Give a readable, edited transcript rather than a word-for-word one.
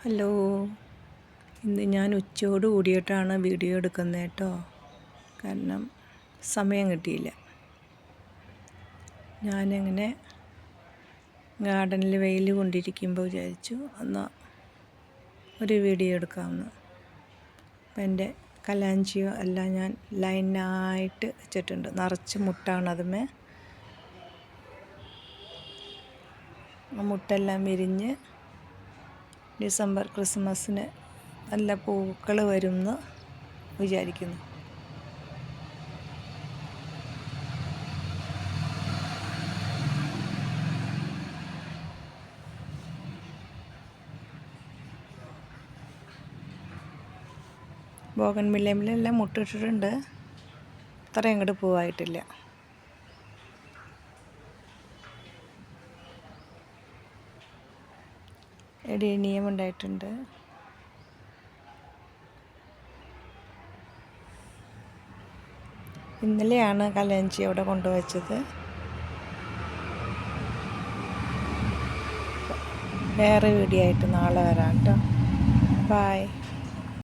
Hello, ഇന്ന് ഞാൻ ഉച്ചയോട് കൂടിയിട്ടാണ് വീഡിയോ എടുക്കുന്നത് കേട്ടോ. കാരണം സമയം കിട്ടിയില്ല. ഞാനിങ്ങനെ ഗാർഡനിൽ വെയിൽ കൊണ്ടിരിക്കുമ്പോൾ വിചാരിച്ചു എന്നാൽ ഒരു വീഡിയോ എടുക്കാമെന്ന്. അപ്പം എൻ്റെ കലാഞ്ചിയോ എല്ലാം ഞാൻ ലൈനായിട്ട് വെച്ചിട്ടുണ്ട്. നിറച്ച് മുട്ടാണ് അതുമേ. മുട്ടെല്ലാം വിരിഞ്ഞ് ഡിസംബർ ക്രിസ്മസിന് നല്ല പൂക്കൾ വരുമെന്ന് വിചാരിക്കുന്നു. ബോഗൺവില്ലയിലെല്ലാം മുട്ടിട്ടിട്ടുണ്ട്, അത്ര അങ്ങോട്ട് പൂവായിട്ടില്ല. എഡീനിയം ഉണ്ടായിട്ടുണ്ട്. ഇന്നലെയാണ് കലാഞ്ചി അവിടെ കൊണ്ടുവച്ചത്. വേറെ വീഡിയോ ആയിട്ട് നാളെ വരാം കേട്ടോ. ബൈ.